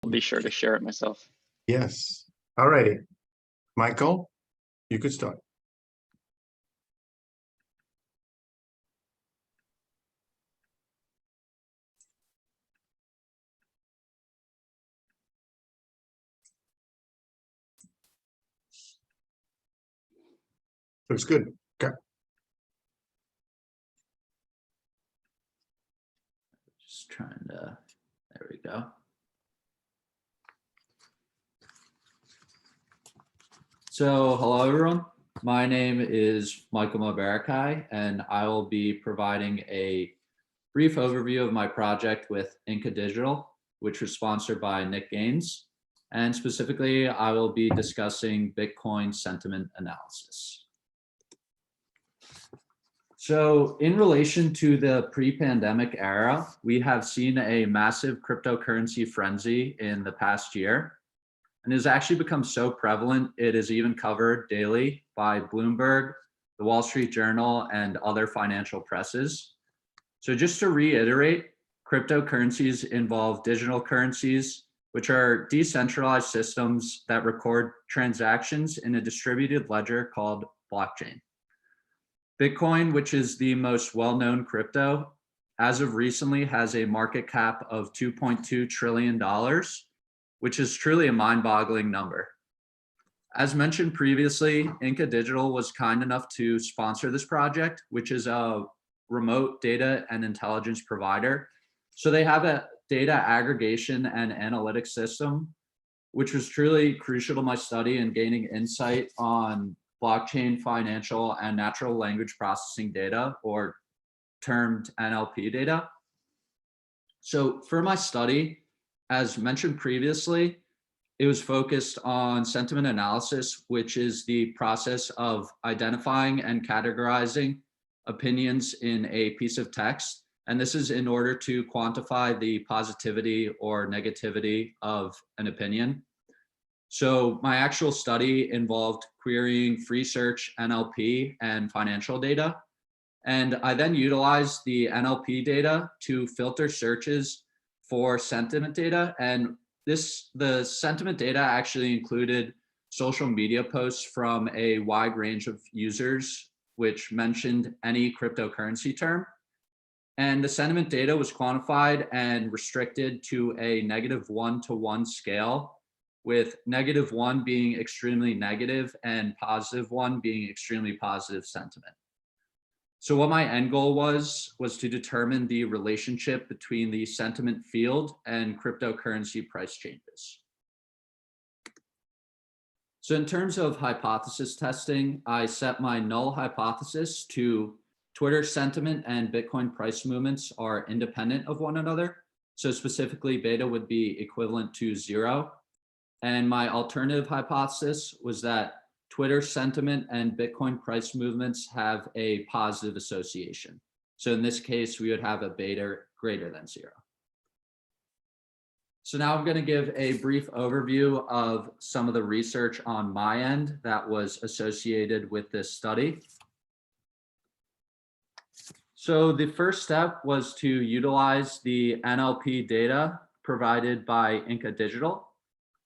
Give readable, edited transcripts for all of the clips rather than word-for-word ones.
I'll be sure to share it myself. Yes. All righty. Michael, you could start. Looks good. Okay. Just trying to, there we go. So hello everyone, my name is Michael Mabarakai and I will be providing a brief overview of my project with Inca Digital, which was sponsored by Nick Gaines. And specifically, I will be discussing Bitcoin sentiment analysis. So in relation to the pre-pandemic era, we have seen a massive cryptocurrency frenzy in the past year. And it has actually become so prevalent, it is even covered daily by Bloomberg, the Wall Street Journal, and other financial presses. So just to reiterate, cryptocurrencies involve digital currencies, which are decentralized systems that record transactions in a distributed ledger called blockchain. Bitcoin, which is the most well-known crypto, as of recently has a market cap of $2.2 trillion, which is truly a mind-boggling number. As mentioned previously, Inca Digital was kind enough to sponsor this project, which is a remote data and intelligence provider. So they have a data aggregation and analytics system, which was truly crucial to my study and gaining insight on blockchain, financial, and natural language processing data, or termed NLP data. So for my study, as mentioned previously, it was focused on sentiment analysis, which is the process of identifying and categorizing opinions in a piece of text. And this is in order to quantify the positivity or negativity of an opinion. So my actual study involved querying free search, NLP, and financial data. And I then utilized the NLP data to filter searches for sentiment data. And the sentiment data actually included social media posts from a wide range of users, which mentioned any cryptocurrency term. And the sentiment data was quantified and restricted to a -1 to 1 scale, with -1 being extremely negative and +1 being extremely positive sentiment. So what my end goal was to determine the relationship between the sentiment field and cryptocurrency price changes. So in terms of hypothesis testing, I set my null hypothesis to Twitter sentiment and Bitcoin price movements are independent of one another. So specifically, beta would be equivalent to 0. And my alternative hypothesis was that Twitter sentiment and Bitcoin price movements have a positive association. So in this case, we would have a beta greater than 0. So now I'm going to give a brief overview of some of the research on my end that was associated with this study. So the first step was to utilize the NLP data provided by Inca Digital.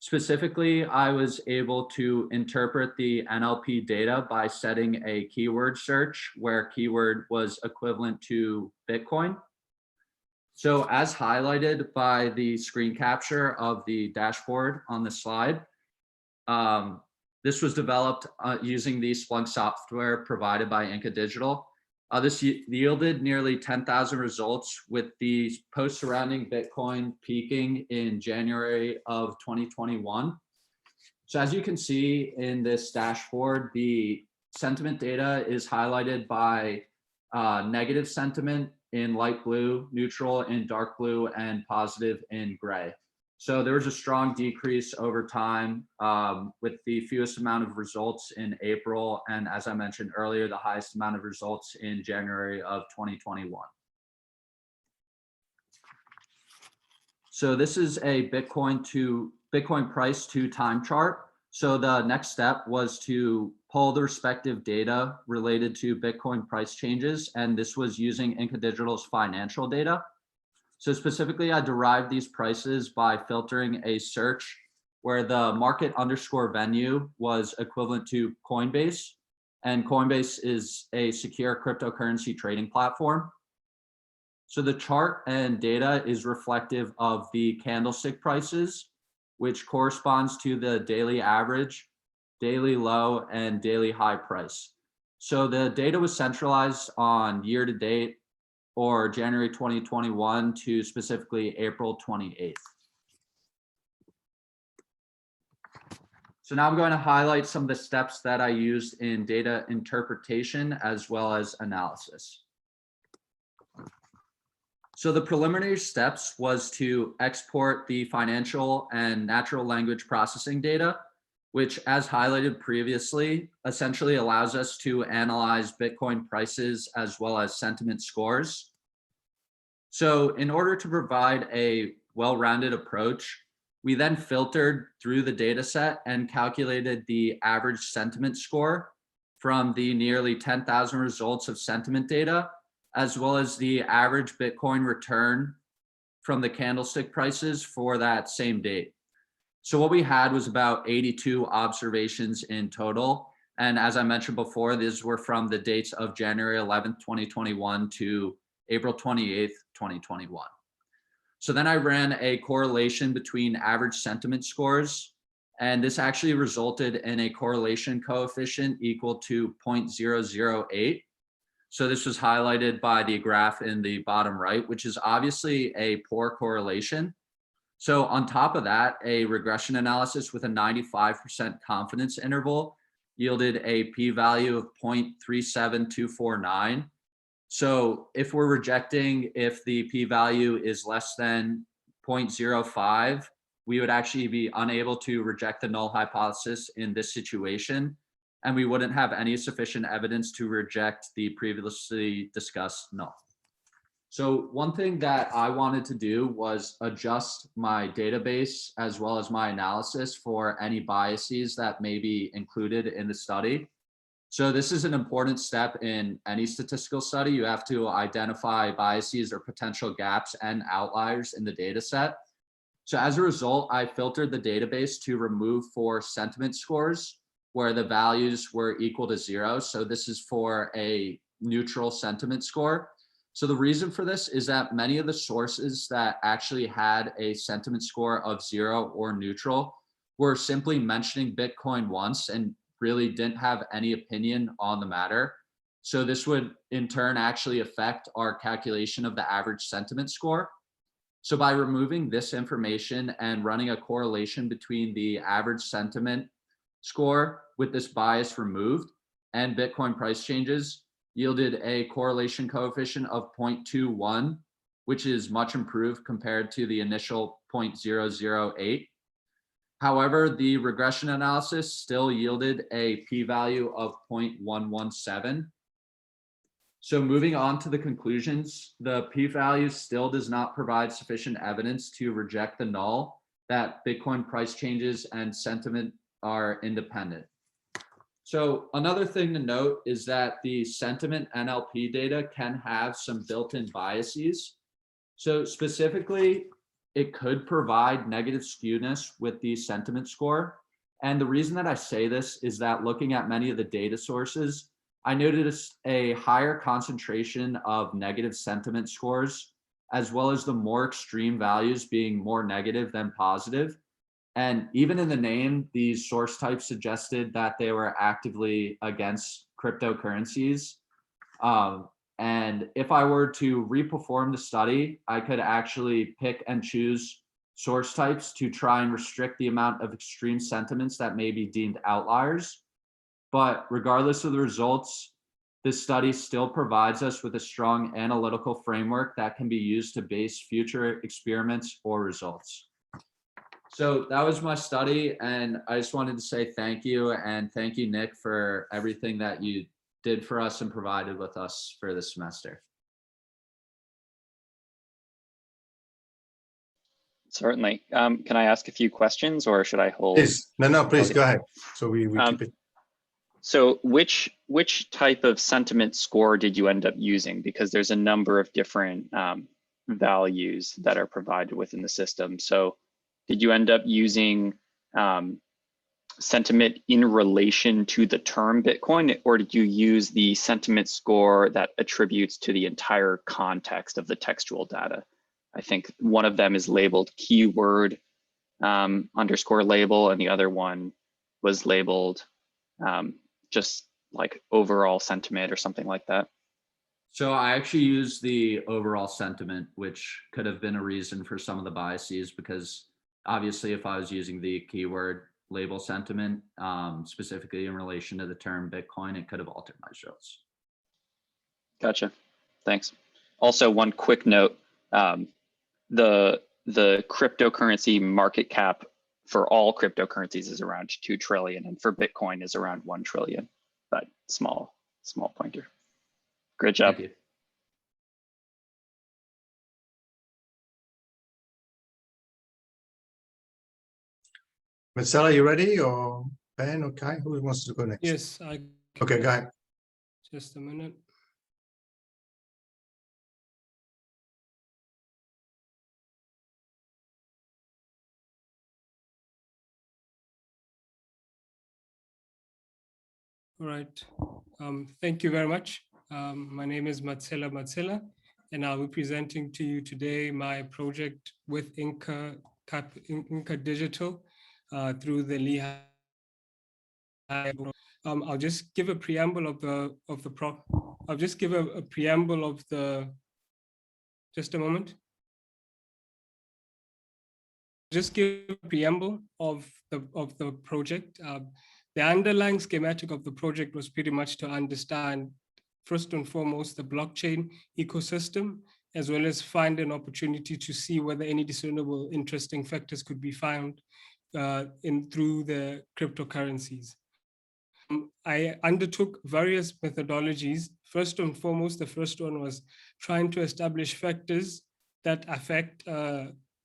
Specifically, I was able to interpret the NLP data by setting a keyword search where keyword was equivalent to Bitcoin. So as highlighted by the screen capture of the dashboard on the slide, this was developed using the Splunk software provided by Inca Digital. This yielded nearly 10,000 results, with the posts surrounding Bitcoin peaking in January of 2021. So as you can see in this dashboard, the sentiment data is highlighted by negative sentiment in light blue, neutral in dark blue, and positive in gray. So there was a strong decrease over time, with the fewest amount of results in April, and as I mentioned earlier, the highest amount of results in January of 2021. So this is a Bitcoin price to time chart. So the next step was to pull the respective data related to Bitcoin price changes, and this was using Inca Digital's financial data. So specifically, I derived these prices by filtering a search where the market underscore venue was equivalent to Coinbase. And Coinbase is a secure cryptocurrency trading platform. So the chart and data is reflective of the candlestick prices, which corresponds to the daily average, daily low, and daily high price. So the data was centralized on year to date, or January 2021 to specifically April 28th. So now I'm going to highlight some of the steps that I used in data interpretation as well as analysis. So the preliminary steps was to export the financial and natural language processing data, which, as highlighted previously, essentially allows us to analyze Bitcoin prices as well as sentiment scores. So in order to provide a well-rounded approach, we then filtered through the data set and calculated the average sentiment score from the nearly 10,000 results of sentiment data, as well as the average Bitcoin return from the candlestick prices for that same date. So what we had was about 82 observations in total. And as I mentioned before, these were from the dates of January 11th, 2021 to April 28th, 2021. So then I ran a correlation between average sentiment scores, and this actually resulted in a correlation coefficient equal to 0.008. So this was highlighted by the graph in the bottom right, which is obviously a poor correlation. So on top of that, a regression analysis with a 95% confidence interval yielded a p-value of 0.37249. So if we're rejecting if the p-value is less than 0.05, we would actually be unable to reject the null hypothesis in this situation, and we wouldn't have any sufficient evidence to reject the previously discussed null. So one thing that I wanted to do was adjust my database as well as my analysis for any biases that may be included in the study. So this is an important step in any statistical study. You have to identify biases or potential gaps and outliers in the data set. So as a result, I filtered the database to remove for sentiment scores where the values were equal to 0. So this is for a neutral sentiment score. So the reason for this is that many of the sources that actually had a sentiment score of 0 or neutral were simply mentioning Bitcoin once and really didn't have any opinion on the matter. So this would in turn actually affect our calculation of the average sentiment score. So by removing this information and running a correlation between the average sentiment score with this bias removed and Bitcoin price changes yielded a correlation coefficient of 0.21, which is much improved compared to the initial 0.008. However, the regression analysis still yielded a p-value of 0.117. So moving on to the conclusions, the p-value still does not provide sufficient evidence to reject the null that Bitcoin price changes and sentiment are independent. So another thing to note is that the sentiment NLP data can have some built-in biases. So specifically, it could provide negative skewness with the sentiment score. And the reason that I say this is that looking at many of the data sources, I noticed a higher concentration of negative sentiment scores, as well as the more extreme values being more negative than positive. And even in the name, these source types suggested that they were actively against cryptocurrencies. And if I were to reperform the study, I could actually pick and choose source types to try and restrict the amount of extreme sentiments that may be deemed outliers. But regardless of the results, this study still provides us with a strong analytical framework that can be used to base future experiments or results. So that was my study, and I just wanted to say thank you, and thank you, Nick, for everything that you did for us and provided with us for this semester. Certainly. Can I ask a few questions, or should I hold? Please, no, please Okay. go ahead. So we keep it. So which type of sentiment score did you end up using? Because there's a number of different values that are provided within the system. So did you end up using sentiment in relation to the term Bitcoin, or did you use the sentiment score that attributes to the entire context of the textual data? I think one of them is labeled keyword underscore label, and the other one was labeled just like overall sentiment or something like that. So I actually used the overall sentiment, which could have been a reason for some of the biases, because obviously if I was using the keyword label sentiment, specifically in relation to the term Bitcoin, it could have altered my results. Gotcha. Thanks. Also, one quick note, the cryptocurrency market cap for all cryptocurrencies is around 2 trillion, and for Bitcoin is around 1 trillion, but small pointer. Great job. Thank you. Marcella, you ready, or Ben or Kai? Who wants to go next? Yes, Okay, Guy. just a minute. All right. Thank you very much. My name is Matsela, and I'll be presenting to you today my project with Inca Digital through the Lehigh. I'll just give a preamble of the I'll just give a preamble of the. Just a moment. Just give a preamble of the project. The underlying schematic of the project was pretty much to understand, first and foremost, the blockchain ecosystem, as well as find an opportunity to see whether any discernible interesting factors could be found through the cryptocurrencies. I undertook various methodologies. First and foremost, the first one was trying to establish factors that affect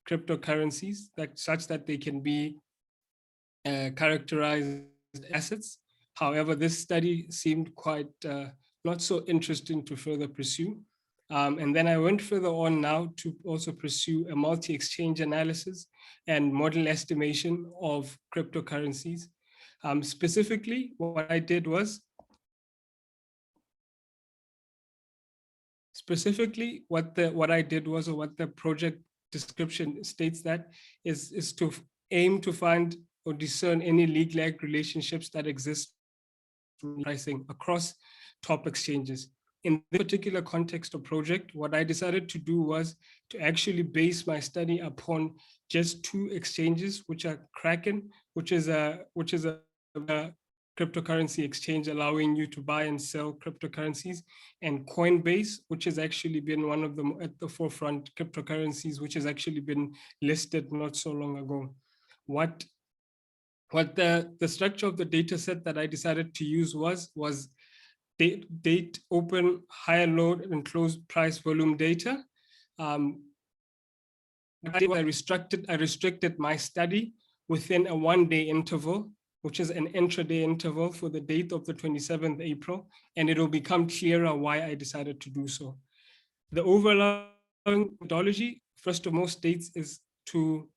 cryptocurrencies, such that they can be characterized assets. However, this study seemed quite not so interesting to further pursue. And then I went further on now to also pursue a multi-exchange analysis and model estimation of cryptocurrencies. Specifically, what I did was, or what the project description states that is to aim to find or discern any league-like relationships that exist pricing across top exchanges. In this particular context of project, what I decided to do was to actually base my study upon just 2 exchanges, which are Kraken, which is a cryptocurrency exchange allowing you to buy and sell cryptocurrencies, and Coinbase, which has actually been one of them at the forefront cryptocurrencies, which has actually been listed not so long ago. What the structure of the data set that I decided to use was date open, higher load, and closed price volume data. I restricted my study within a 1-day interval, which is an intraday interval for the date of the 27th April, and it'll become clearer why I decided to do so. The overall methodology, first of most states, is to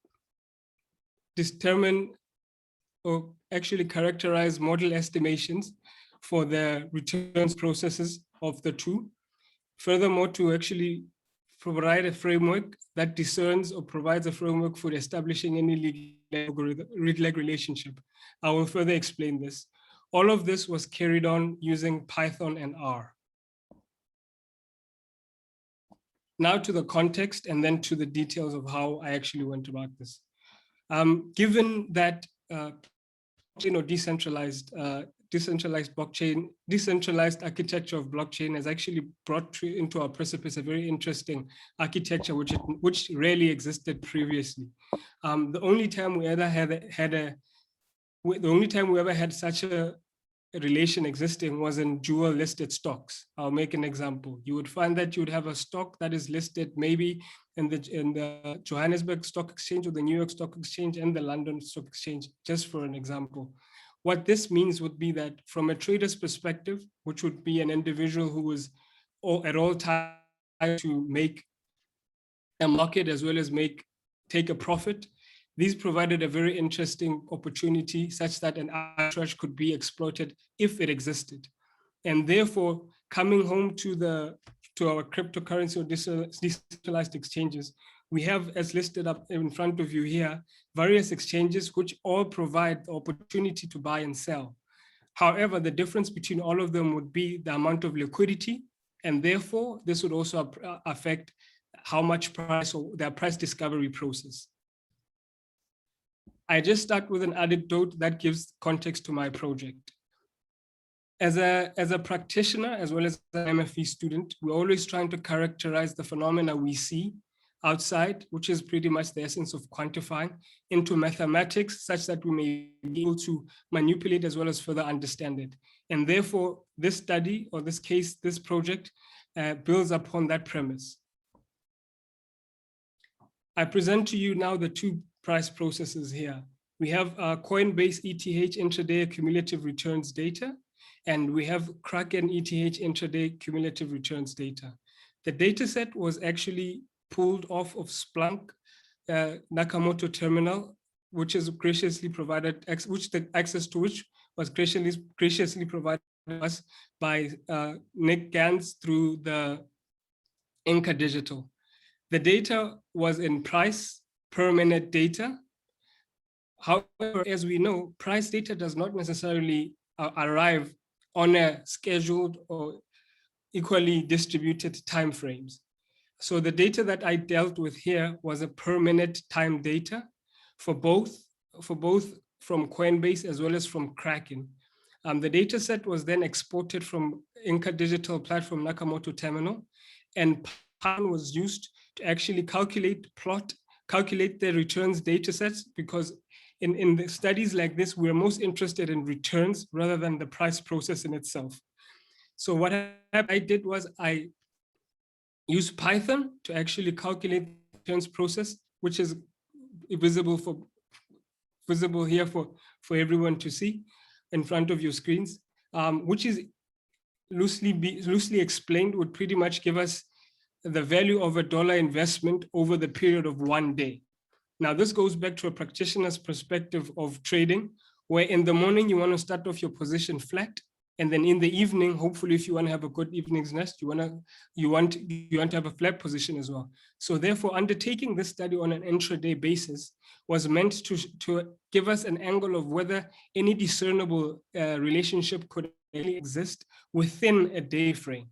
determine or actually characterize model estimations for the returns processes of the 2. Furthermore, to actually provide a framework that discerns or provides a framework for establishing any league-like relationship. I will further explain this. All of this was carried on using Python and R. Now to the context, and then to the details of how I actually went about this. Given that decentralized blockchain, decentralized architecture of blockchain has actually brought into our precipice a very interesting architecture which rarely existed previously. The only time we ever had such a relation existing was in dual listed stocks. I'll make an example. You would find that you would have a stock that is listed maybe in the Johannesburg Stock Exchange, or the New York Stock Exchange, and the London Stock Exchange, just for an example. What this means would be that from a trader's perspective, which would be an individual who was at all times to make a market as well as take a profit. These provided a very interesting opportunity such that an arbitrage could be exploited if it existed. And therefore, coming home to our cryptocurrency or decentralized exchanges, we have, as listed up in front of you here, various exchanges which all provide the opportunity to buy and sell. However, the difference between all of them would be the amount of liquidity, and therefore this would also affect how much price or their price discovery process. I just start with an anecdote that gives context to my project. As a practitioner, as well as an MFE student, we're always trying to characterize the phenomena we see outside, which is pretty much the essence of quantifying, into mathematics such that we may be able to manipulate as well as further understand it. And therefore, this study, or this case, this project, builds upon that premise. I present to you now the two price processes here. We have Coinbase ETH intraday cumulative returns data, and we have Kraken ETH intraday cumulative returns data. The data set was actually pulled off of Splunk Nakamoto terminal, which is graciously provided, which the access to which was graciously provided to us by Nick Gans through the Inca Digital. The data was in price per minute data. However, as we know, price data does not necessarily arrive on a scheduled or equally distributed timeframes. So the data that I dealt with here was a per minute time data for both from Coinbase as well as from Kraken. The data set was then exported from Inca Digital Platform Nakamoto Terminal, and Python was used to actually calculate the returns data sets, because in the studies like this, we're most interested in returns rather than the price process in itself. So what I did was I used Python to actually calculate the returns process, which is visible here for everyone to see in front of your screens, which is loosely explained would pretty much give us the value of $1 investment over the period of 1 day. Now, this goes back to a practitioner's perspective of trading, where in the morning you want to start off your position flat, and then in the evening, hopefully, if you want to have a good evening's nest, you want to have a flat position as well. So therefore, undertaking this study on an intraday basis was meant to give us an angle of whether any discernible relationship could really exist within a day frame.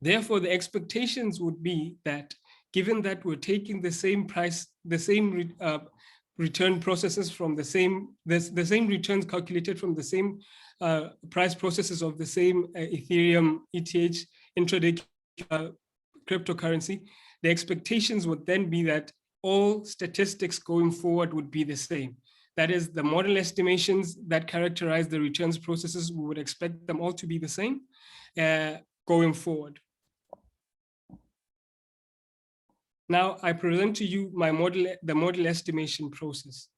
Therefore, the expectations would be that, given that we're taking the same price, the same return processes from the same returns calculated from the same price processes of the same Ethereum ETH intraday cryptocurrency, the expectations would then be that all statistics going forward would be the same. That is, the model estimations that characterize the returns processes, we would expect them all to be the same going forward. Now, I present to you the model estimation process.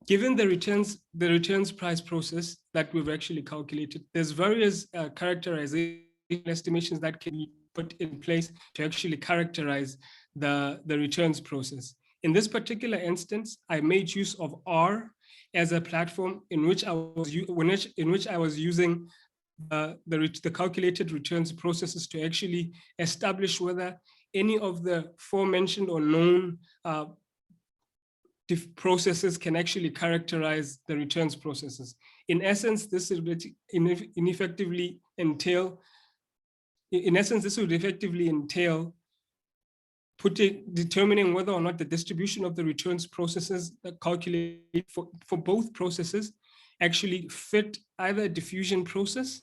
Given the returns price process that we've actually calculated, there's various characterization estimations that can be put in place to actually characterize the returns process. In this particular instance, I made use of R as a platform in which I was using the calculated returns processes to actually establish whether any of the aforementioned or known processes can actually characterize the returns processes. In essence, this would effectively entail determining whether or not the distribution of the returns processes that calculate for both processes actually fit either a diffusion process,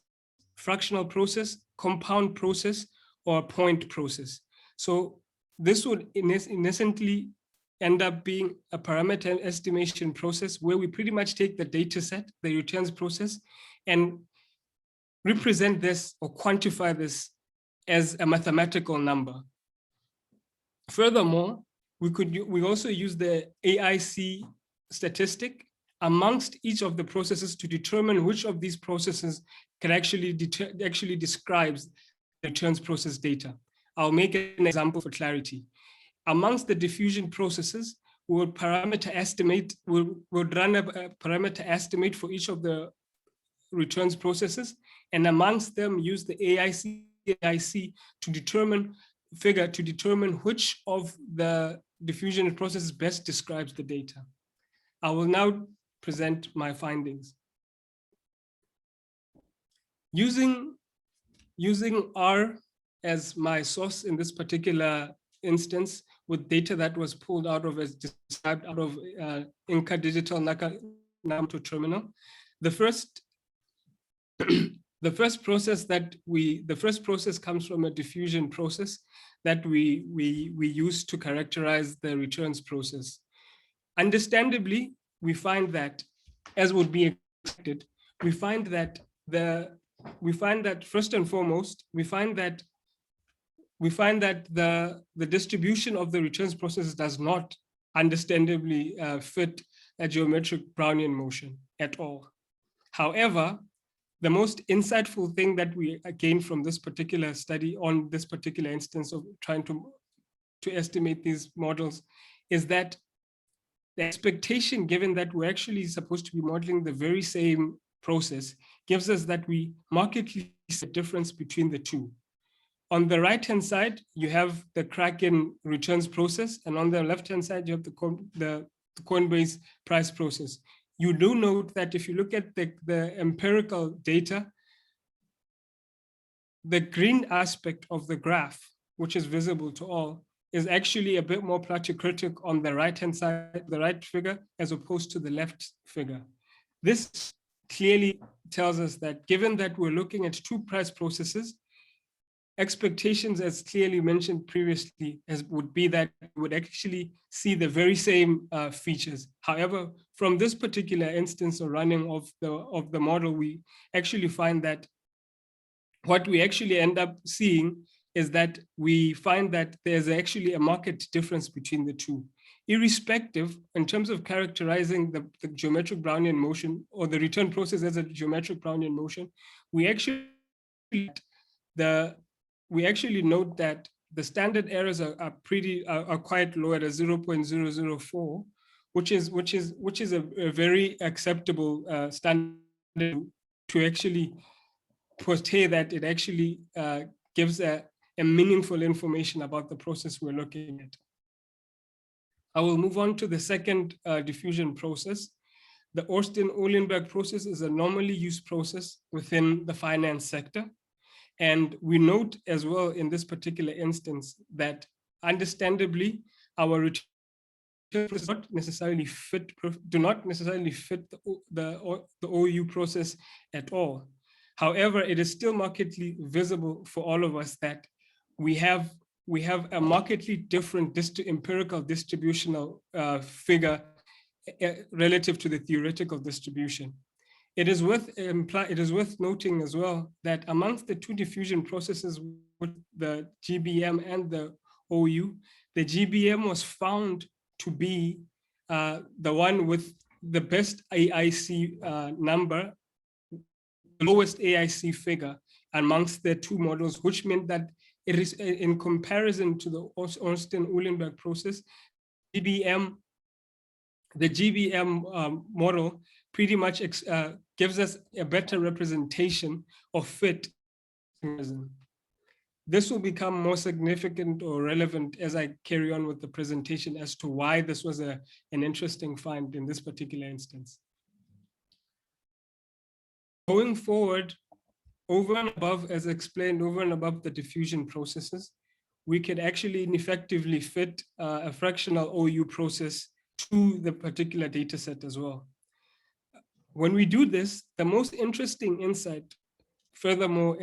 fractional process, compound process, or point process. So this would essentially end up being a parameter estimation process where we pretty much take the data set, the returns process, and represent this or quantify this as a mathematical number. Furthermore, we also use the AIC statistic amongst each of the processes to determine which of these processes can actually describes the returns process data. I'll make an example for clarity. amongst the diffusion processes, we will parameter estimate, we'll run a parameter estimate for each of the returns processes, and amongst them use the AIC to determine which of the diffusion processes best describes the data. I will now present my findings. Using R as my source in this particular instance, with data that was pulled out of, as described, out of Inca Digital Nakamoto Terminal, the first process comes from a diffusion process that we use to characterize the returns process. Understandably, we find that, as would be expected, we find that first and foremost, we find that the distribution of the returns process does not understandably fit a geometric Brownian motion at all. However, the most insightful thing that we gained from this particular study on this particular instance of trying to estimate these models is that the expectation, given that we're actually supposed to be modeling the very same process, gives us that we markedly see a difference between the two. On the right-hand side, you have the Kraken returns process, and on the left-hand side, you have the Coinbase price process. You do note that if you look at the empirical data, the green aspect of the graph, which is visible to all, is actually a bit more plateaucritic on the right-hand side, the right figure, as opposed to the left figure. This clearly tells us that given that we're looking at two price processes, expectations, as clearly mentioned previously, would be that we would actually see the very same features. However, from this particular instance or running of the model, we actually find that what we actually end up seeing is that we find that there's actually a marked difference between the two. Irrespective, in terms of characterizing the geometric Brownian motion or the return process as a geometric Brownian motion, we actually note that the standard errors are quite low at a 0.004, which is a very acceptable standard to actually portray that it actually gives a meaningful information about the process we're looking at. I will move on to the second diffusion process. The Ornstein-Uhlenberg process is a normally used process within the finance sector. And we note as well in this particular instance that understandably, our return process do not necessarily fit the OU process at all. However, it is still markedly visible for all of us that we have a markedly different empirical distributional figure relative to the theoretical distribution. It is worth noting as well that amongst the two diffusion processes with the GBM and the OU, the GBM was found to be the one with the best AIC number, the lowest AIC figure amongst the two models, which meant that it is in comparison to the Ornstein-Uhlenberg process, the GBM model pretty much gives us a better representation of fit. This will become more significant or relevant as I carry on with the presentation as to why this was an interesting find in this particular instance. Going forward, over and above, as explained, over and above the diffusion processes, we could actually effectively fit a fractional OU process to the particular data set as well. When we do this, the most interesting insight, furthermore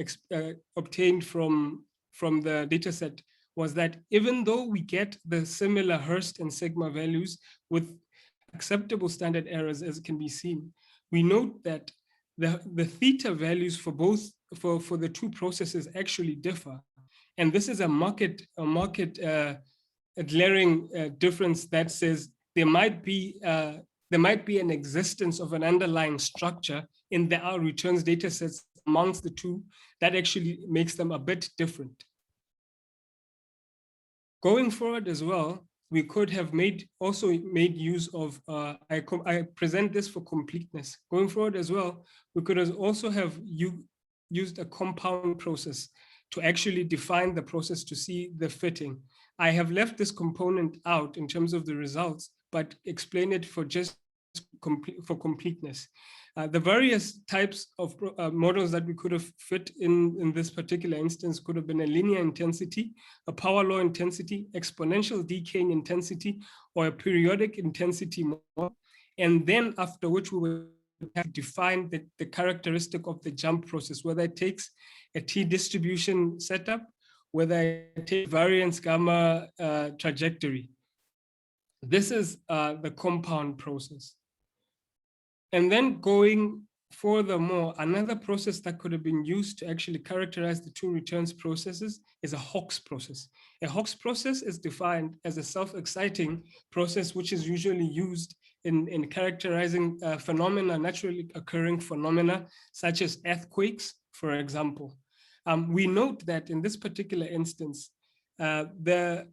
obtained from the data set, was that even though we get the similar Hurst and sigma values with acceptable standard errors, as can be seen, we note that the theta values for the two processes actually differ. And this is a glaring difference that says there might be an existence of an underlying structure in our returns data sets amongst the two that actually makes them a bit different. Going forward as well, we could have also made use of, I present this for completeness. Going forward as well, we could also have used a compound process to actually define the process to see the fitting. I have left this component out in terms of the results, but explain it for completeness. The various types of models that we could have fit in this particular instance could have been a linear intensity, a power law intensity, exponential decaying intensity, or a periodic intensity model. And then after which we will have defined the characteristic of the jump process, whether it takes a t-distribution setup, whether it takes variance gamma trajectory. This is the compound process. And then going furthermore, another process that could have been used to actually characterize the two returns processes is a Hoax process. A Hoax process is defined as a self-exciting process, which is usually used in characterizing phenomena, naturally occurring phenomena, such as earthquakes, for example. We note that in this particular instance, the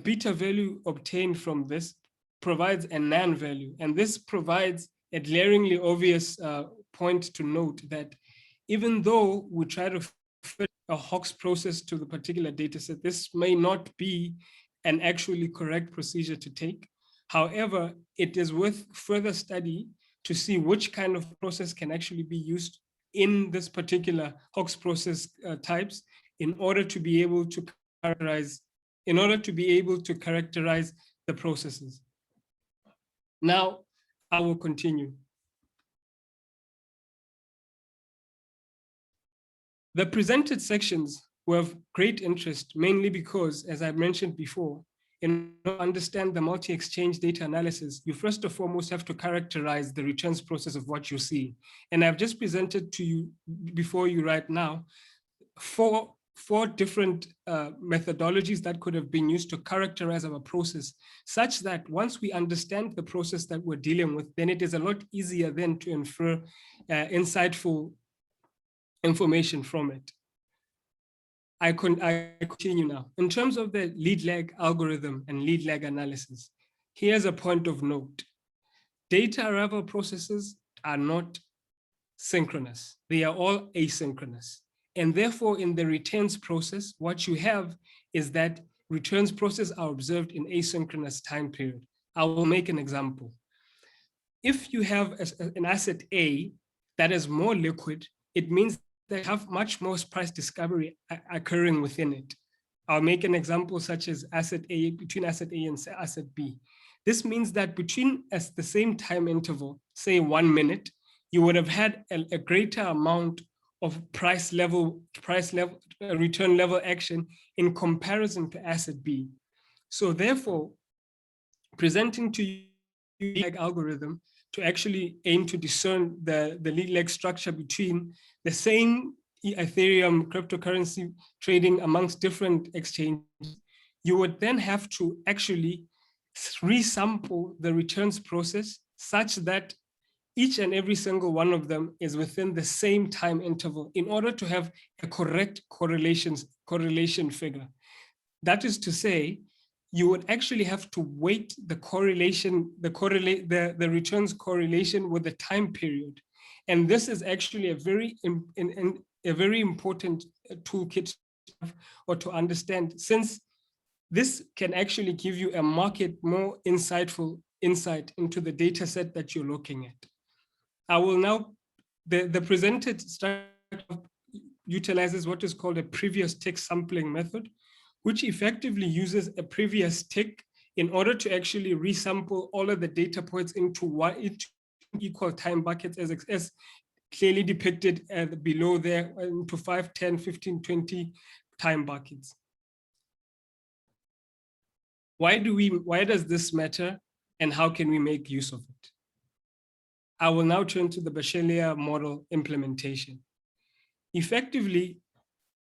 beta value obtained from this provides a nan value, and this provides a glaringly obvious point to note that even though we try to fit a Hoax process to the particular data set, this may not be an actually correct procedure to take. However, it is worth further study to see which kind of process can actually be used in this particular Hoax process types in order to be able to characterize the processes. Now, I will continue. The presented sections were of great interest, mainly because, as I mentioned before, in order to understand the multi-exchange data analysis, you first and foremost have to characterize the returns process of what you see. And I've just presented to you before you right now four different methodologies that could have been used to characterize our process, such that once we understand the process that we're dealing with, then it is a lot easier then to infer insightful information from it. I continue now. In terms of the lead lag algorithm and lead lag analysis, here's a point of note. Data arrival processes are not synchronous. They are all asynchronous. And therefore, in the returns process, what you have is that returns process are observed in asynchronous time period. I will make an example. If you have an asset A that is more liquid, it means they have much more price discovery occurring within it. I'll make an example such as asset A, between asset A and asset B. This means that between the same time interval, say 1 minute, you would have had a greater amount of return level action in comparison to asset B. So therefore, presenting to you lead lag algorithm to actually aim to discern the lead lag structure between the same Ethereum cryptocurrency trading amongst different exchanges, you would then have to actually resample the returns process such that each and every single one of them is within the same time interval in order to have a correct correlation figure. That is to say, you would actually have to weight the returns correlation with the time period. And this is actually a very important toolkit or to understand, since this can actually give you a more insightful insight into the data set that you're looking at. I will now, the presented structure utilizes what is called a previous tick sampling method, which effectively uses a previous tick in order to actually resample all of the data points into equal time buckets as clearly depicted below there, into 5, 10, 15, 20 time buckets. Why does this matter, and how can we make use of it? I will now turn to the Bachelier model implementation. Effectively,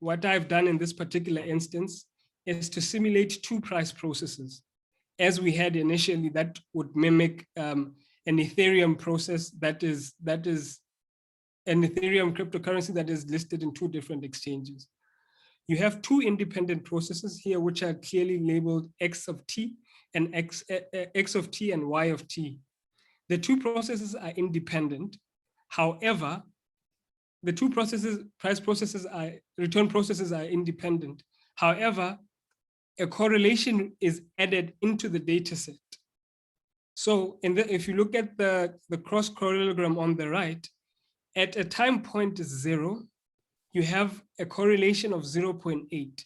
what I've done in this particular instance is to simulate two price processes, as we had initially that would mimic an Ethereum process that is an Ethereum cryptocurrency that is listed in two different exchanges. you have two independent processes here, which are clearly labeled X of T and X of T and Y of T. The two processes are independent. However, the two processes, return processes are independent. However, a correlation is added into the data set. So if you look at the cross correlogram on the right, at a time point 0, you have a correlation of 0.8,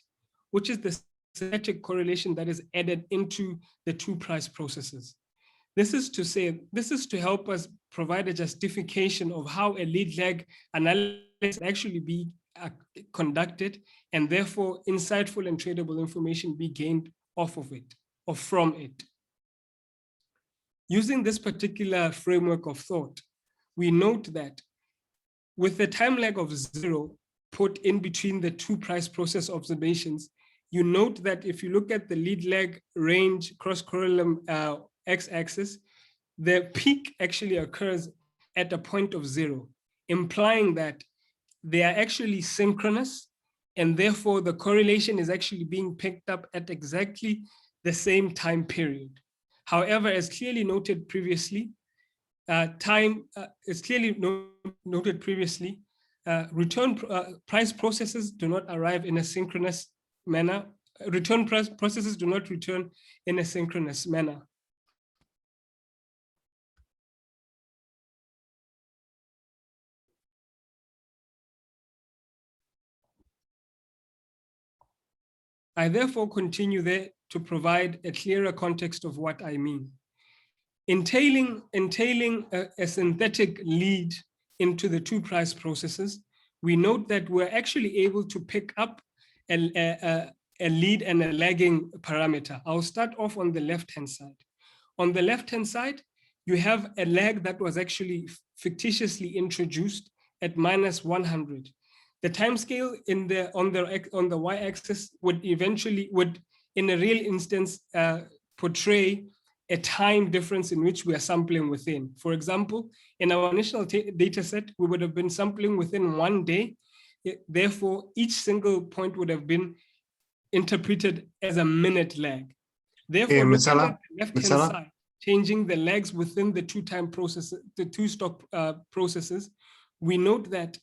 which is the static correlation that is added into the two price processes. This is to help us provide a justification of how a lead lag analysis actually be conducted, and therefore insightful and tradable information be gained off of it or from it. Using this particular framework of thought, we note that with the time lag of 0 put in between the two price process observations, you note that if you look at the lead lag range cross correlum x-axis, the peak actually occurs at a point of 0, implying that they are actually synchronous, and therefore the correlation is actually being picked up at exactly the same time period. However, as clearly noted previously, return price processes do not arrive in a synchronous manner. Return price processes do not return in a synchronous manner. I therefore continue there to provide a clearer context of what I mean. Entailing a synthetic lead into the two price processes, we note that we're actually able to pick up a lead and a lagging parameter. I'll start off on the left-hand side. On the left-hand side, you have a lag that was actually fictitiously introduced at -100. The timescale on the y-axis would in a real instance portray a time difference in which we are sampling within. For example, in our initial data set, we would have been sampling within 1 day. Therefore, each single point would have been interpreted as a minute lag. Therefore, looking at the left-hand side, changing the lags within the two stock processes, we note that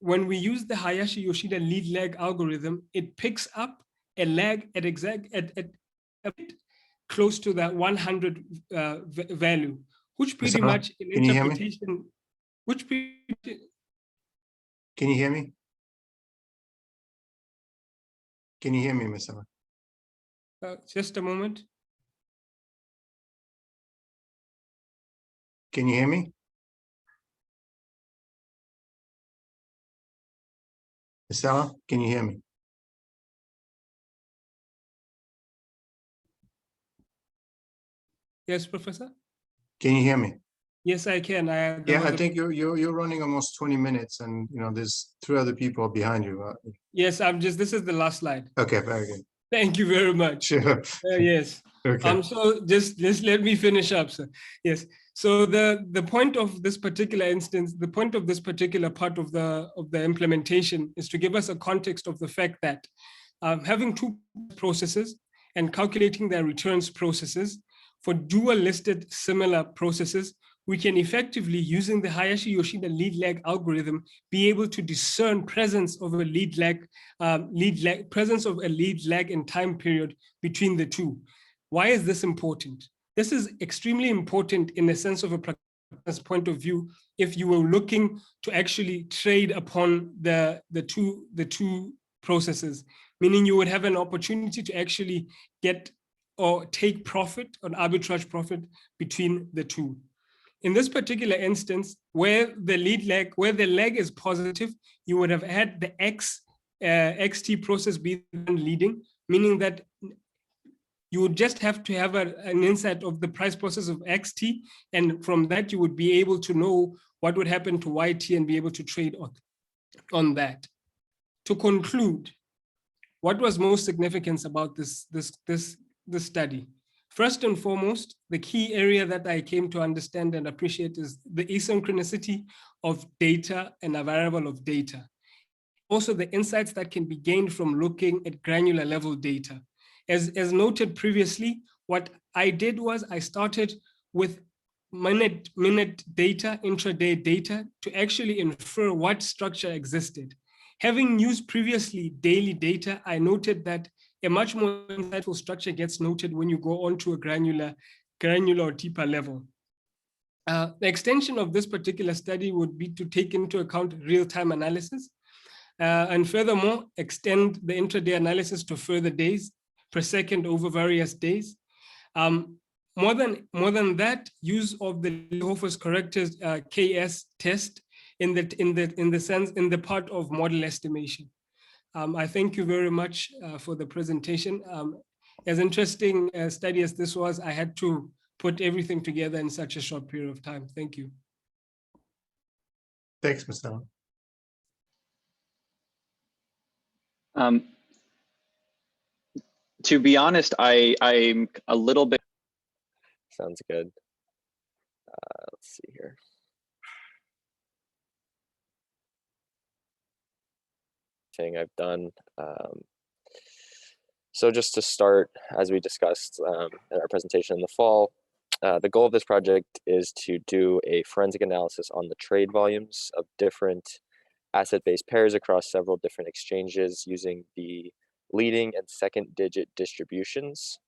when we use the Hayashi-Yoshida lead lag algorithm, it picks up a lag at a bit close to that 100 value, which pretty much in interpretation, Can you hear me? Can you hear me, Ms. Ella? Just a moment. Can you hear me? Estella, can you hear me? Yes, Professor? Can you hear me? Yes, I can. I think you're running almost 20 minutes, and there's 3 other people behind you. Yes, this is the last slide. Okay, very good. Thank you very much. Sure. Yes. Okay. So just let me finish up, sir. Yes. So the point of this particular instance, the point of this particular part of the implementation is to give us a context of the fact that having two processes and calculating their returns processes for dual listed similar processes, we can effectively, using the Hayashi-Yoshida lead lag algorithm, be able to discern presence of a lead lag in time period between the two. Why is this important? This is extremely important in the sense of a practice point of view. If you were looking to actually trade upon the two processes, meaning you would have an opportunity to actually get or take profit, an arbitrage profit between the two. In this particular instance, where the lag is positive, you would have had the XT process be leading, meaning that you would just have to have an insight of the price process of XT, and from that you would be able to know what would happen to YT and be able to trade on that. To conclude, what was most significant about this study? First and foremost, the key area that I came to understand and appreciate is the asynchronicity of data and a variable of data. also the insights that can be gained from looking at granular level data. As noted previously, what I did was I started with minute data, intraday data, to actually infer what structure existed. Having used previously daily data, I noted that a much more insightful structure gets noted when you go on to a granular or deeper level. The extension of this particular study would be to take into account real-time analysis, and furthermore, extend the intraday analysis to further days per second over various days. More than that, use of the Hoax correctors KS test in the part of model estimation. I thank you very much for the presentation. As interesting a study as this was, I had to put everything together in such a short period of time. Thank you. Thanks, Mr. To be honest, I'm a little bit. Sounds good. Let's see here. Thing I've done. So just to start, as we discussed in our presentation in the fall, the goal of this project is to do a forensic analysis on the trade volumes of different asset-based pairs across several different exchanges using the leading and second digit distributions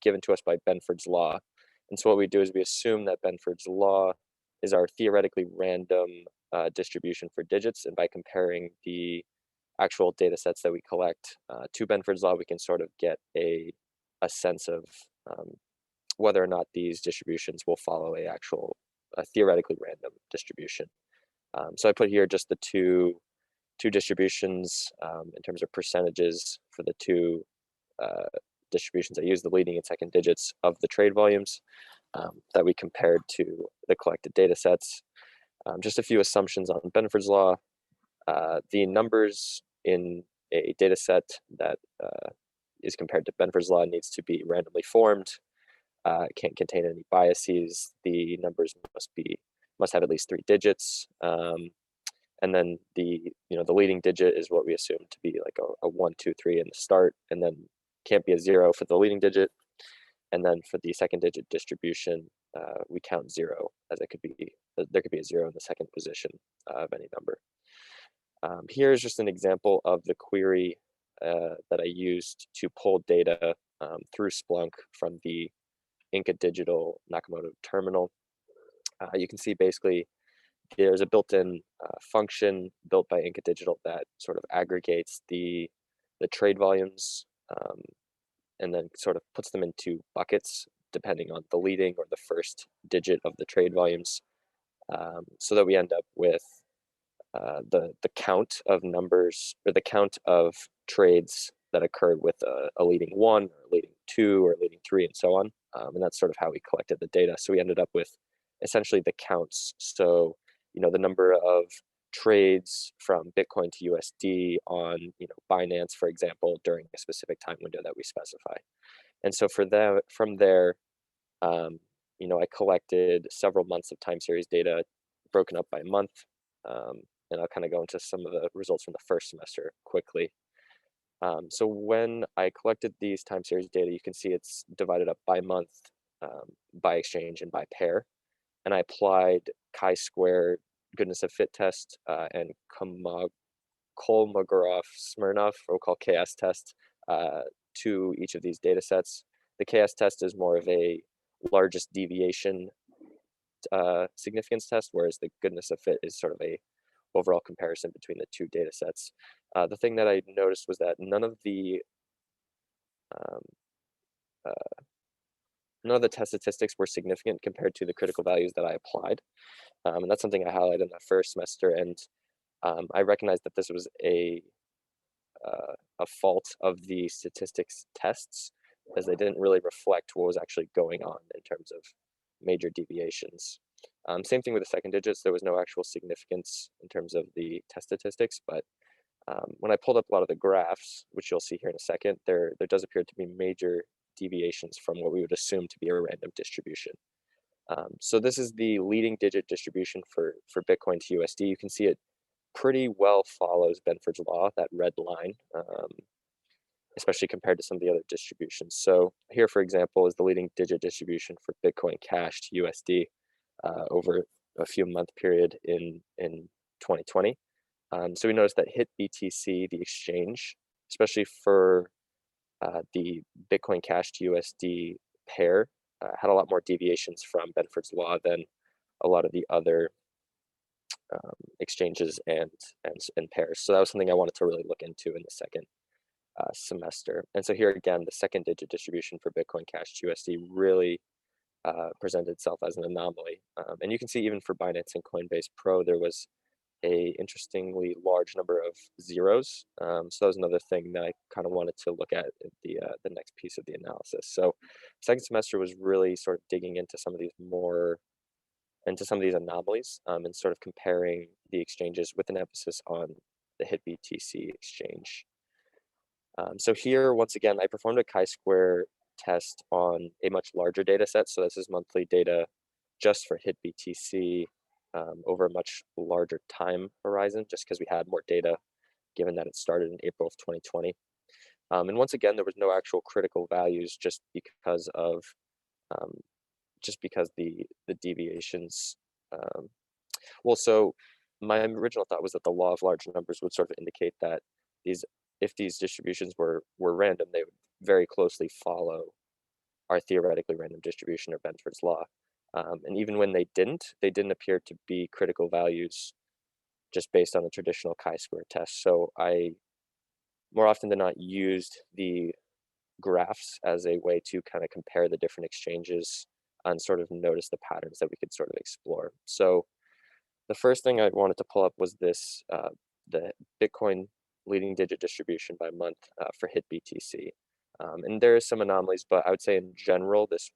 given to us by Benford's law. And so what we do is we assume that Benford's law is our theoretically random distribution for digits, and by comparing the actual data sets that we collect to Benford's law, we can sort of get a sense of whether or not these distributions will follow a theoretically random distribution. So I put here just the two distributions in terms of percentages for the two distributions. I use the leading and second digits of the trade volumes that we compared to the collected data sets. Just a few assumptions on Benford's law. The numbers in a data set that is compared to Benford's law needs to be randomly formed. It can't contain any biases. The numbers must have at least 3 digits. And then the leading digit is what we assume to be like a 1, 2, 3 in the start, and then can't be a 0 for the leading digit. And then for the second digit distribution, we count 0, as there could be a 0 in the second position of any number. Here's just an example of the query that I used to pull data through Splunk from the Inca Digital Nakamoto terminal. You can see basically there's a built-in function built by Inca Digital that sort of aggregates the trade volumes and then sort of puts them into buckets depending on the leading or the first digit of the trade volumes, so that we end up with the count of numbers, or the count of trades that occurred with a leading 1 or leading 2 or leading 3 and so on. And that's sort of how we collected the data. So we ended up with essentially the counts. So, the number of trades from Bitcoin to USD on, Binance, for example, during a specific time window that we specify. And so from there, I collected several months of time series data broken up by month. And I'll kind of go into some of the results from the first semester quickly. So when I collected these time series data, you can see it's divided up by month, by exchange, and by pair. And I applied chi-square goodness of fit test and Kolmogorov-Smirnov, or we'll call KS test, to each of these data sets. The KS test is more of a largest deviation significance test, whereas the goodness of fit is sort of a overall comparison between the two data sets. The thing that I noticed was that none of the test statistics were significant compared to the critical values that I applied. And that's something I highlighted in the first semester. And I recognized that this was a fault of the statistics tests, as they didn't really reflect what was actually going on in terms of major deviations. Same thing with the second digits. There was no actual significance in terms of the test statistics, but when I pulled up a lot of the graphs, which you'll see here in a second, there does appear to be major deviations from what we would assume to be a random distribution. So this is the leading digit distribution for Bitcoin to USD. You can see it pretty well follows Benford's law, that red line, especially compared to some of the other distributions. So here, for example, is the leading digit distribution for Bitcoin Cash to USD over a few month period in 2020. So we noticed that HitBTC, the exchange, especially for the Bitcoin Cash to USD pair, had a lot more deviations from Benford's law than a lot of the other exchanges and pairs. So that was something I wanted to really look into in the second semester. And so here again, the second digit distribution for Bitcoin Cash to USD really presented itself as an anomaly. And you can see even for Binance and Coinbase Pro, there was a interestingly large number of zeros. So that was another thing that I kind of wanted to look at the next piece of the analysis. So second semester was really sort of digging into some of these anomalies and sort of comparing the exchanges with an emphasis on the HitBTC exchange. So here, once again, I performed a chi-square test on a much larger data set. So this is monthly data just for HitBTC over a much larger time horizon, just because we had more data, given that it started in April of 2020. And once again, there was no actual critical values just because of the deviations. Well, so my original thought was that the law of large numbers would sort of indicate that if these distributions were random, they would very closely follow our theoretically random distribution or Benford's law. And even when they didn't appear to be critical values just based on the traditional chi-square test. So I more often than not used the graphs as a way to kind of compare the different exchanges and sort of notice the patterns that we could sort of explore. So the first thing I wanted to pull up was this, the Bitcoin leading digit distribution by month for HitBTC. And there are some anomalies, but I would say in general, this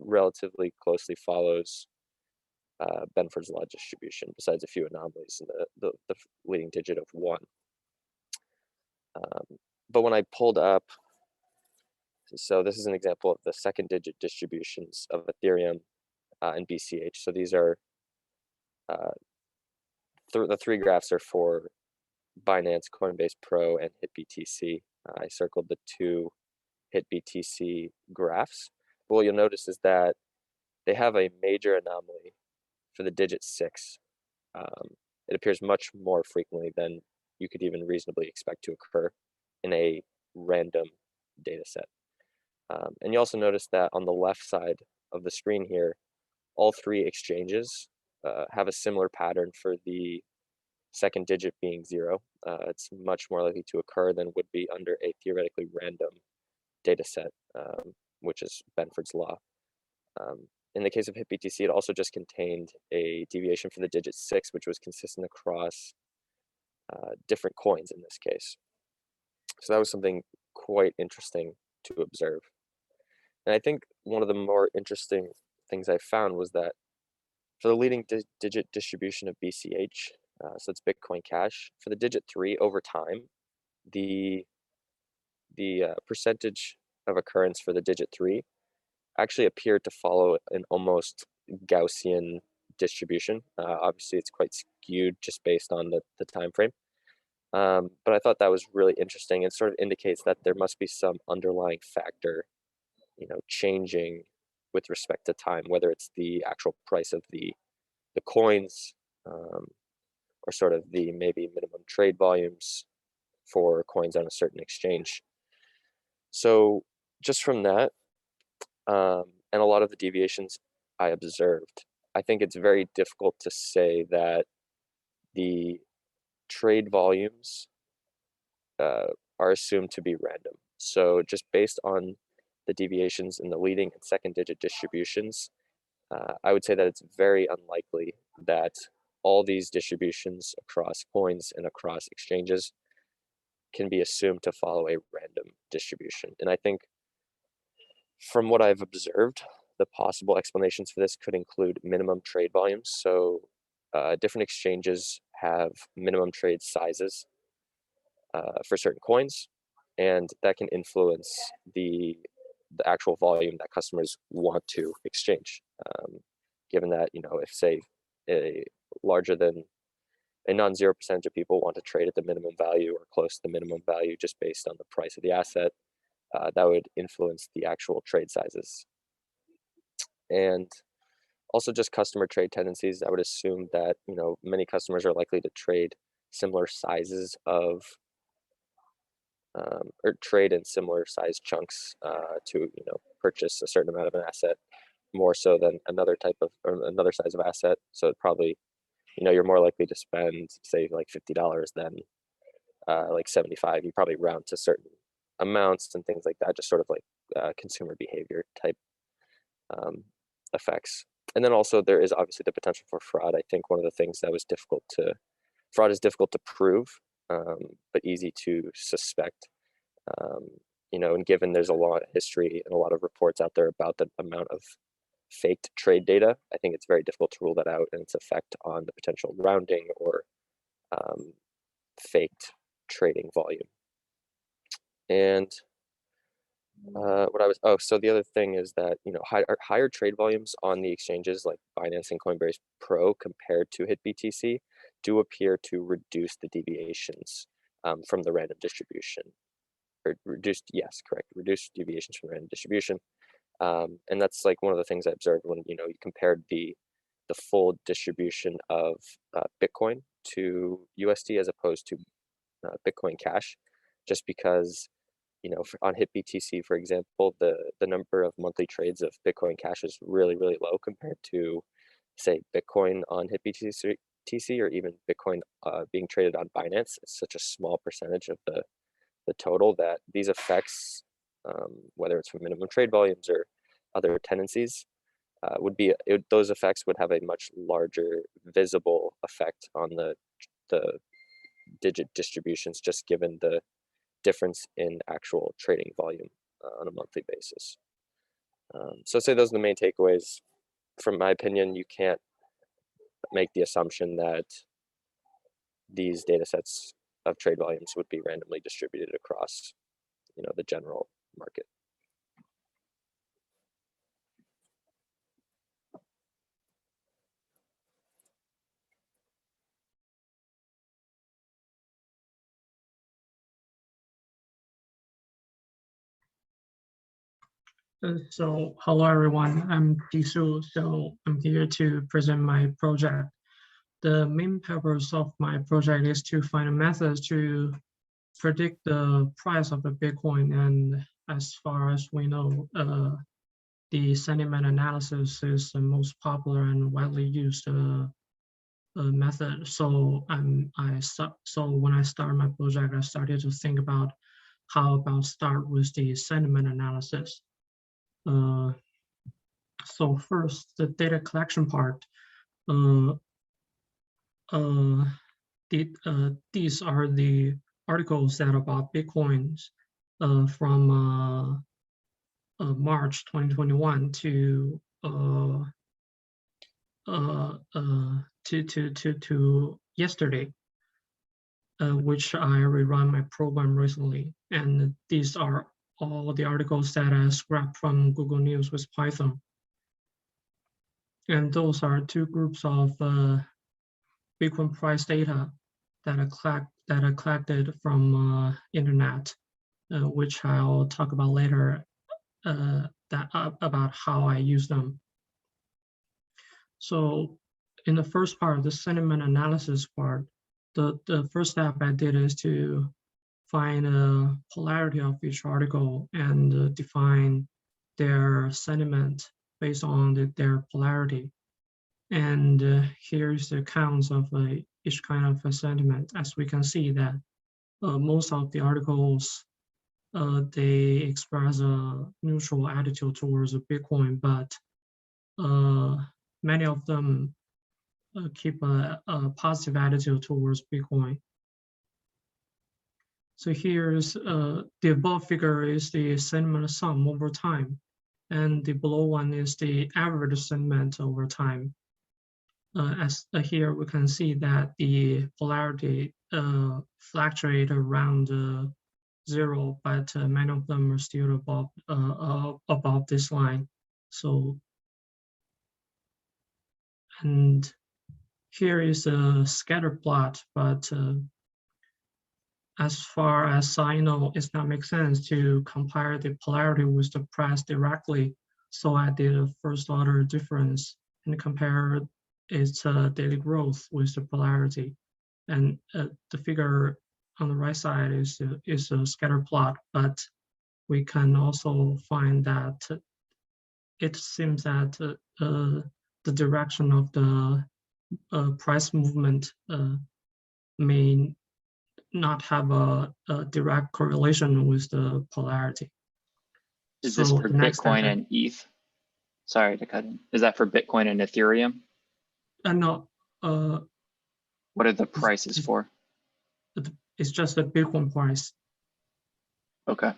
relatively closely follows Benford's law distribution, besides a few anomalies in the leading digit of 1. But when I pulled up, so this is an example of the second digit distributions of Ethereum and BCH. So these are, the three graphs are for Binance, Coinbase Pro, and HitBTC. I circled the 2 HitBTC graphs. But what you'll notice is that they have a major anomaly for the digit 6. It appears much more frequently than you could even reasonably expect to occur in a random data set. And you also notice that on the left side of the screen here, all 3 exchanges have a similar pattern for the second digit being 0. It's much more likely to occur than would be under a theoretically random data set, which is Benford's law. In the case of HitBTC, it also just contained a deviation for the digit 6, which was consistent across different coins in this case. So that was something quite interesting to observe. And I think one of the more interesting things I found was that for the leading digit distribution of BCH, so it's Bitcoin Cash, for the digit 3 over time, the percentage of occurrence for the digit 3 actually appeared to follow an almost Gaussian distribution. Obviously, it's quite skewed just based on the time frame. But I thought that was really interesting. It sort of indicates that there must be some underlying factor, changing with respect to time, whether it's the actual price of the coins or sort of the maybe minimum trade volumes for coins on a certain exchange. So just from that, and a lot of the deviations I observed, I think it's very difficult to say that the trade volumes are assumed to be random. So just based on the deviations in the leading and second digit distributions, I would say that it's very unlikely that all these distributions across coins and across exchanges can be assumed to follow a random distribution. And I think from what I've observed, the possible explanations for this could include minimum trade volumes. So different exchanges have minimum trade sizes for certain coins, and that can influence the actual volume that customers want to exchange. Given that, if say a larger than a non-zero percentage of people want to trade at the minimum value or close to the minimum value just based on the price of the asset. That would influence the actual trade sizes. And also just customer trade tendencies. I would assume that, you know, many customers are likely to trade similar sizes of, or trade in similar size chunks to, you know, purchase a certain amount of an asset more so than another type of, or another size of asset. So it probably, you know, you're more likely to spend, say, like $50 than like 75. You probably round to certain amounts and things like that, just sort of like consumer behavior type effects. And then also there is obviously the potential for fraud. I think one of the things that was difficult to, fraud is difficult to prove, but easy to suspect. You know, and given there's a lot of history and a lot of reports out there about the amount of faked trade data, I think it's very difficult to rule that out and its effect on the potential rounding or faked trading volume. And so the other thing is that, you know, higher trade volumes on the exchanges like Binance and Coinbase Pro compared to HitBTC do appear to reduce the deviations from the random distribution, or reduced deviations from random distribution. And that's like one of the things I observed when, you know, you compared the full distribution of Bitcoin to USD as opposed to Bitcoin Cash, just because, you know, on HitBTC, for example, the number of monthly trades of Bitcoin Cash is really, really low compared to, say, Bitcoin on HitBTC or even Bitcoin being traded on Binance. It's such a small percentage of the total that these effects, whether it's from minimum trade volumes or other tendencies, those effects would have a much larger visible effect on the digit distributions, just given the difference in actual trading volume on a monthly basis. So I'd say those are the main takeaways. From my opinion, you can't make the assumption that these data sets of trade volumes would be randomly distributed across, you know, the general market. So hello everyone, I'm Jisoo. So I'm here to present my project. The main purpose of my project is to find a method to predict the price of the Bitcoin. And as far as we know, the sentiment analysis is the most popular and widely used method. So when I started my project, I started to think about how about start with the sentiment analysis. So first, the data collection part. These are the articles that about Bitcoins from March 2021 to yesterday, which I rerun my program recently, and these are all the articles that I scrapped from Google News with Python. And those are two groups of Bitcoin price data that are collected from internet, which I'll talk about later about how I use them. So in the first part, the sentiment analysis part, the first step I did is to find a polarity of each article and define their sentiment based on their polarity. And here's the counts of each kind of a sentiment. As we can see that most of the articles, they express a neutral attitude towards Bitcoin, but many of them keep a positive attitude towards Bitcoin. So here's the above figure is the sentiment sum over time, and the below one is the average sentiment over time. As here we can see that the polarity fluctuate around 0, but many of them are still above this line. So, and here is a scatter plot, but as far as I know, it's not make sense to compare the polarity with the price directly. So I did a first order difference and compare its daily growth with the polarity. And the figure on the right side is a scatter plot, but we can also find that it seems that the direction of the price movement may not have a direct correlation with the polarity. Is this So for the next Bitcoin step, and ETH? Sorry to cut in. Is that for Bitcoin and Ethereum? no, What are the prices for? it's just the Bitcoin price. Okay.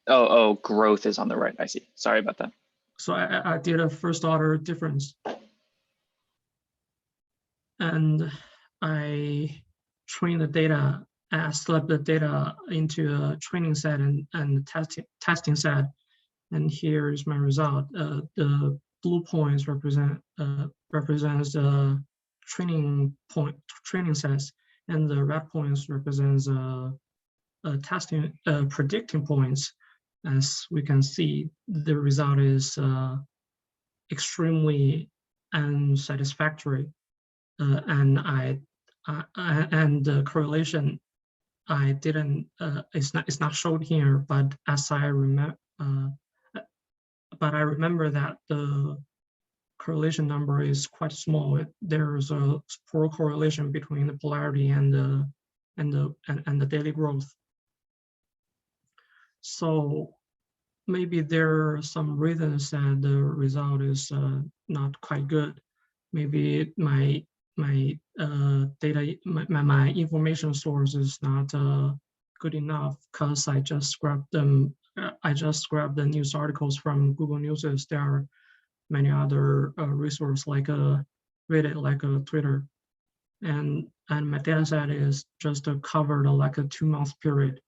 Oh, growth is on the right. I see. Sorry about that. So I did a first order difference. And I trained the data, I slapped the data into a training set and testing set. And here is my result. The blue points represents the training sets, and the red points represents testing predicting points. As we can see, the result is extremely unsatisfactory, and the correlation I didn't it's not shown here, but as I remember. But I remember that the correlation number is quite small. There's a poor correlation between the polarity and the daily growth. So maybe there are some reasons that the result is not quite good. Maybe my data, my information source is not good enough because I just grabbed them. I just grabbed the news articles from Google News. There are many other resources like Reddit, like Twitter, and my data set is just covered like a 2-month period.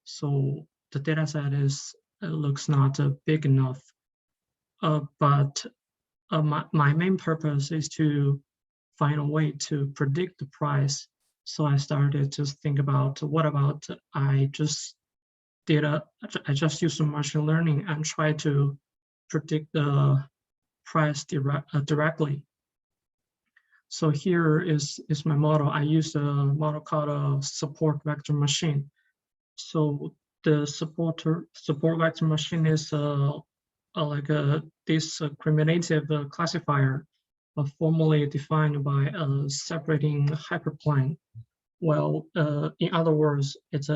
So the data set looks not big enough. But my main purpose is to find a way to predict the price. So I started to think about what about I just use some machine learning and try to predict the price directly. So here is my model. I use a model called a support vector machine. So the support vector machine is like a discriminative classifier, formally defined by a separating hyperplane. Well, in other words, it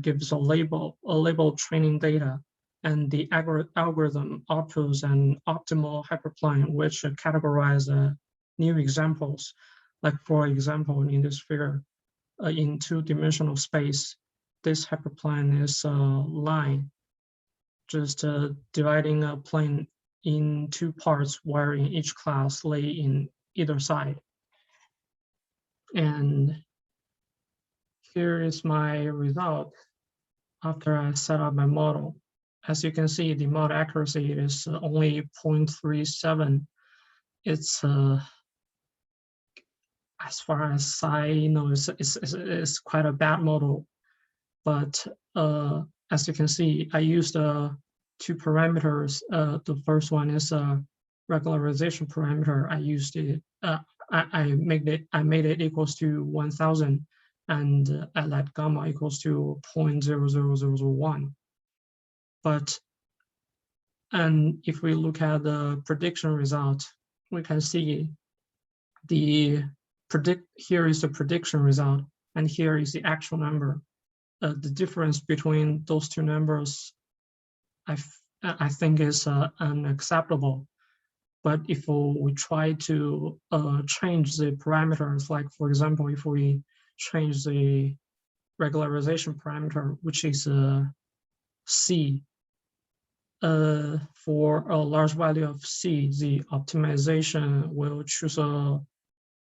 gives a label training data, and the algorithm outputs an optimal hyperplane which categorize new examples. Like for example, in this figure, in 2-dimensional space, this hyperplane is a line, just dividing a plane in 2 parts, wherein each class lay in either side. And here is my result after I set up my model. As you can see, the model accuracy is only 0.37. It's as far as I know, it's quite a bad model. But as you can see, I used 2 parameters. The first one is a regularization parameter. I used it. I made it equals to 1,000, and I let gamma equals to 0.00001. And if we look at the prediction result, we can see here is the prediction result, and here is the actual number. The difference between those 2 numbers, I think is unacceptable. But if we try to change the parameters, like for example, if we change the regularization parameter, which is C, for a large value of C, the optimization will choose a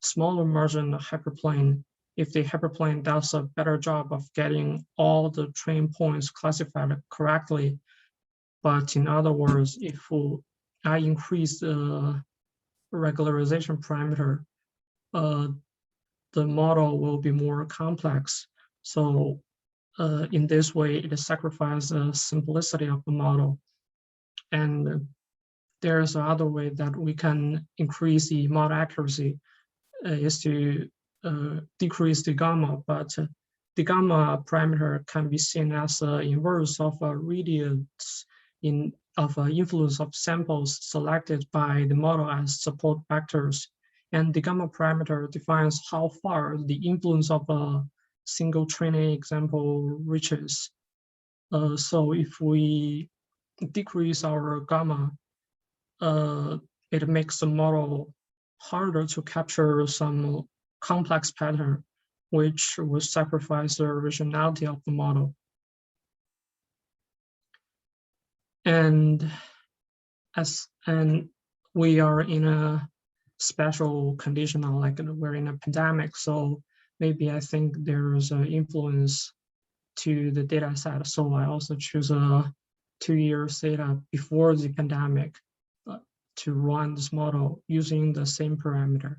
smaller margin hyperplane if the hyperplane does a better job of getting all the train points classified correctly. But in other words, if I increase the regularization parameter, the model will be more complex. So in this way, it sacrifices the simplicity of the model. And there's another way that we can increase the model accuracy is to decrease the gamma, but the gamma parameter can be seen as the inverse of a radius of influence of samples selected by the model as support vectors. And the gamma parameter defines how far the influence of a single training example reaches. So if we decrease our gamma, it makes the model harder to capture some complex pattern, which will sacrifice the originality of the model. And we are in a special conditional, like we're in a pandemic, so maybe I think there's an influence to the data set. So I also choose a 2 years data before the pandemic to run this model using the same parameter.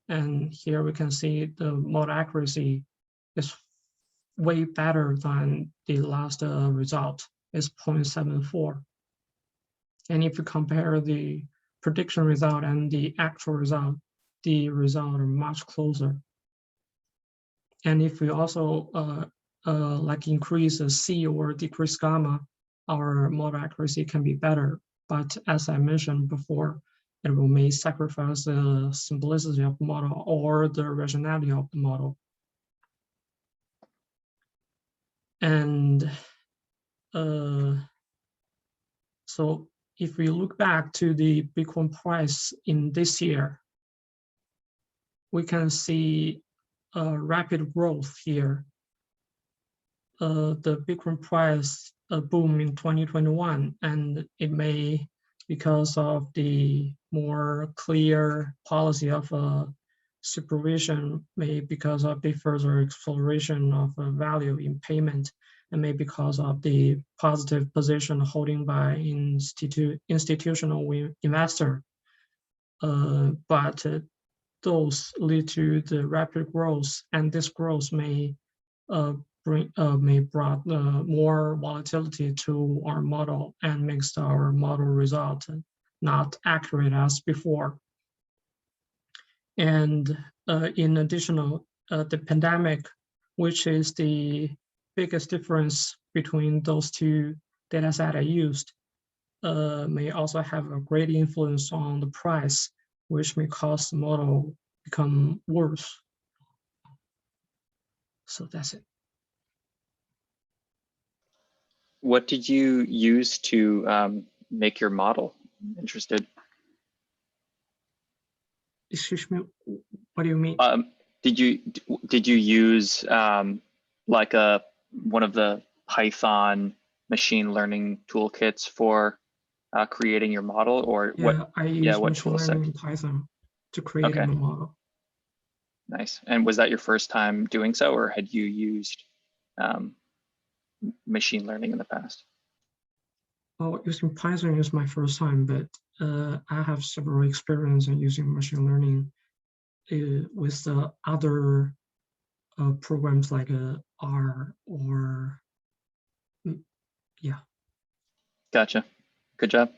And here we can see the model accuracy is way better than the last result, is 0.74. And if you compare the prediction result and the actual result, the results are much closer. And if we also like increase the C or decrease gamma, our model accuracy can be better. But as I mentioned before, it may sacrifice the simplicity of the model or the originality of the model. And so if we look back to the Bitcoin price in this year, we can see a rapid growth here. The Bitcoin price boom in 2021, and it may, because of the more clear policy of supervision, may because of the further exploration of value in payment, and may because of the positive position holding by institutional investor. But those lead to the rapid growth, and this growth may brought more volatility to our model and makes our model result not accurate as before. And in addition, the pandemic, which is the biggest difference between those two data sets I used, may also have a great influence on the price, which may cause the model become worse. So that's it. What did you use to make your model? I'm interested. Excuse me, what do you mean? Did you use like one of the Python machine learning toolkits for creating your model, or what? I use what machine tool set? learning in Python to create Okay. the model. Nice. And was that your first time doing so, or had you used machine learning in the past? Well, using Python is my first time, but I have several experience in using machine learning with the other programs like R or yeah. Gotcha. Good job.